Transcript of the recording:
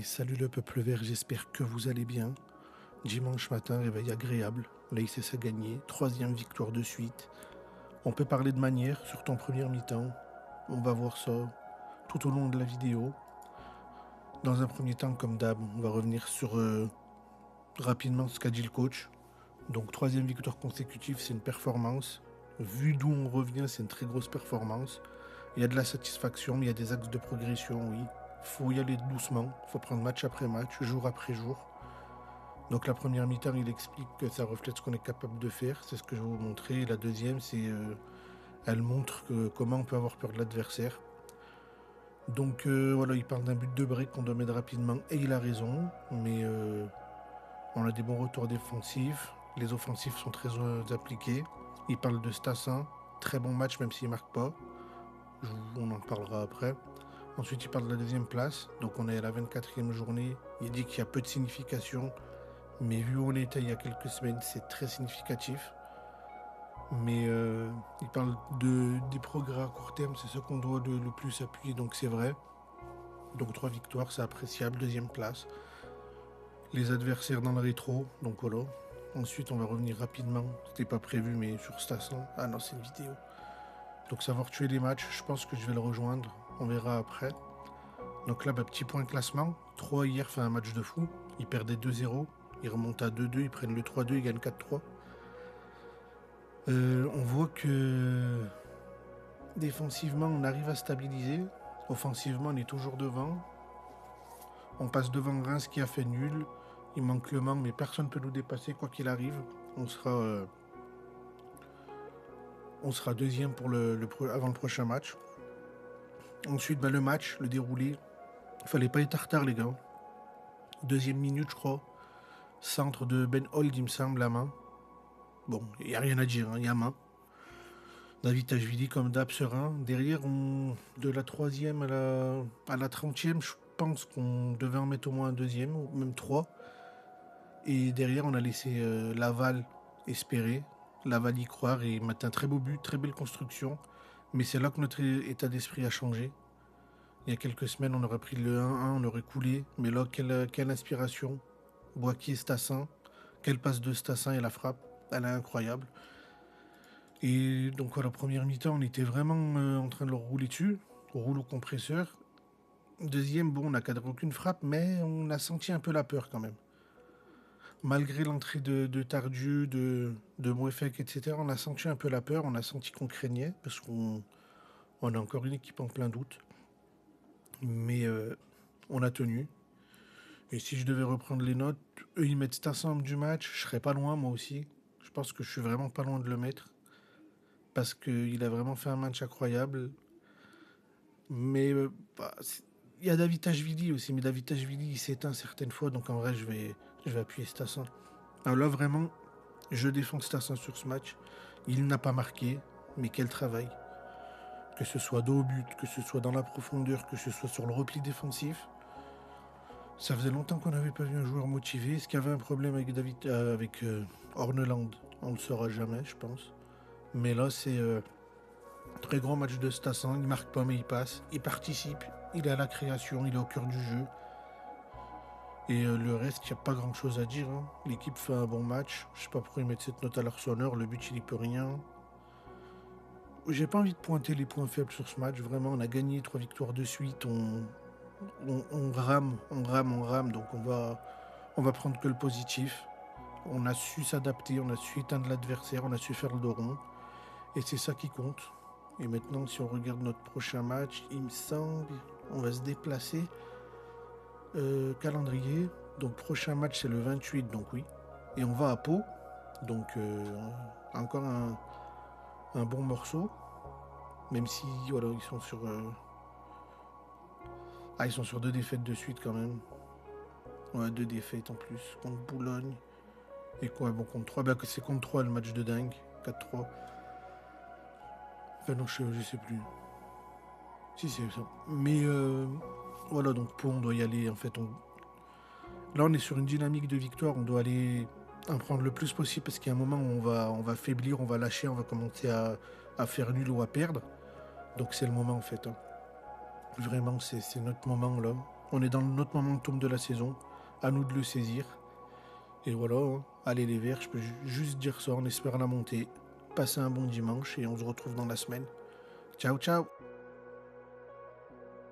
Et salut le peuple vert, j'espère que vous allez bien. Dimanche matin, réveil agréable. L'ASS a gagné, troisième victoire de suite. On peut parler de manière, surtout en première mi-temps. On va voir ça tout au long de la vidéo. Dans un premier temps, comme d'hab, on va revenir sur rapidement ce qu'a dit le coach. Donc troisième victoire consécutive, c'est une performance. Vu d'où on revient, c'est une très grosse performance. Il y a de la satisfaction, mais il y a des axes de progression, oui. Faut y aller doucement, faut prendre match après match, jour après jour. Donc la première mi-temps, il explique que ça reflète ce qu'on est capable de faire, c'est ce que je vais vous montrer. Et la deuxième, c'est elle montre comment on peut avoir peur de l'adversaire. Donc voilà, il parle d'un but de break qu'on doit mettre rapidement, et il a raison, mais on a des bons retours défensifs, les offensifs sont très appliqués. Il parle de Stassin, très bon match même s'il ne marque pas, on en parlera après. Ensuite, il parle de la deuxième place, donc on est à la 24e journée, il dit qu'il y a peu de signification, mais vu où on était il y a quelques semaines, c'est très significatif. Mais il parle des progrès à court terme, c'est ce qu'on doit le plus appuyer, donc c'est vrai. Donc 3 victoires, c'est appréciable, deuxième place. Les adversaires dans le rétro, donc voilà. Ensuite, on va revenir rapidement, c'était pas prévu, mais sur Stasson. Ah non, c'est une vidéo. Donc savoir tuer les matchs, je pense que je vais le rejoindre, on verra après. Donc là, petit point classement. 3 hier fait un match de fou, ils perdaient 2-0, ils remontent à 2-2, ils prennent le 3-2, ils gagnent 4-3. On voit que défensivement, on arrive à stabiliser. Offensivement, on est toujours devant. On passe devant Reims qui a fait nul. Il manque Le Mans, mais personne ne peut nous dépasser quoi qu'il arrive. On sera deuxième pour avant le prochain match. Ensuite, le match, le déroulé. Il fallait pas être en retard, les gars. Deuxième minute, je crois. Centre de Ben Hold, il me semble, la main. Bon, il n'y a rien à dire, il y a main. David Tachvili comme d'hab serein. Derrière, de la 3e à la 30e, je pense qu'on devait en mettre au moins un deuxième, ou même 3. Et derrière, on a laissé Laval espérer, Laval y croire et mettre un très beau but, très belle construction. Mais c'est là que notre état d'esprit a changé. Il y a quelques semaines, on aurait pris le 1-1, on aurait coulé. Mais là, quelle inspiration. Boakier, Stassin. Quelle passe de Stassin et la frappe. Elle est incroyable. Et donc à la première mi-temps, on était vraiment en train de leur rouler dessus, au rouleau compresseur. Deuxième, bon, on n'a cadré aucune frappe, mais on a senti un peu la peur quand même. Malgré l'entrée de Tardieu, de Mouefek, etc., on a senti un peu la peur, on a senti qu'on craignait, parce qu'on a encore une équipe en plein doute. Mais on a tenu. Et si je devais reprendre les notes, eux ils mettent cet ensemble du match, je serais pas loin moi aussi. Je pense que je suis vraiment pas loin de le mettre. Parce qu'il a vraiment fait un match incroyable. Mais il y a David Tachvili aussi, mais David Tachvili il s'éteint certaines fois, donc en vrai je vais appuyer Stassin. Alors là vraiment, je défends Stassin sur ce match. Il n'a pas marqué, mais quel travail. Que ce soit dos au but, que ce soit dans la profondeur, que ce soit sur le repli défensif. Ça faisait longtemps qu'on n'avait pas vu un joueur motivé. Est-ce qu'il y avait un problème avec Orneland? On ne le saura jamais, je pense. Mais là, c'est très grand match de Stassin. Il marque pas, mais il passe. Il participe. Il est à la création. Il est au cœur du jeu. Et le reste, il n'y a pas grand-chose à dire. Hein. L'équipe fait un bon match. Je sais pas pourquoi ils mettent cette note à leur sonneur. Le but, il n'y peut rien. J'ai pas envie de pointer les points faibles sur ce match. Vraiment, on a gagné 3 victoires de suite. On rame. Donc on va prendre que le positif. On a su s'adapter. On a su éteindre l'adversaire. On a su faire le dos rond. Et c'est ça qui compte. Et maintenant, si on regarde notre prochain match, il me semble, on va se déplacer. Calendrier. Donc, prochain match, c'est le 28, donc oui. Et on va à Pau. Donc, encore un bon morceau. Même si, voilà, ils sont sur... ils sont sur 2 défaites de suite quand même. Ouais, 2 défaites en plus. Contre Boulogne. Et quoi, bon, contre 3. C'est contre 3 le match de dingue. 4-3. Enfin, non, je sais plus. Si, c'est ça. Mais voilà, donc Pau, on doit y aller. En fait, là, on est sur une dynamique de victoire. On doit aller en prendre le plus possible parce qu'il y a un moment où on va faiblir, on va lâcher, on va commencer à faire nul ou à perdre. Donc, c'est le moment, en fait. Hein. Vraiment, c'est notre moment, là. On est dans notre momentum de la saison. À nous de le saisir. Et voilà, hein. Allez les Verts, je peux juste dire ça en espérant la montée. Passez un bon dimanche et on se retrouve dans la semaine. Ciao, ciao!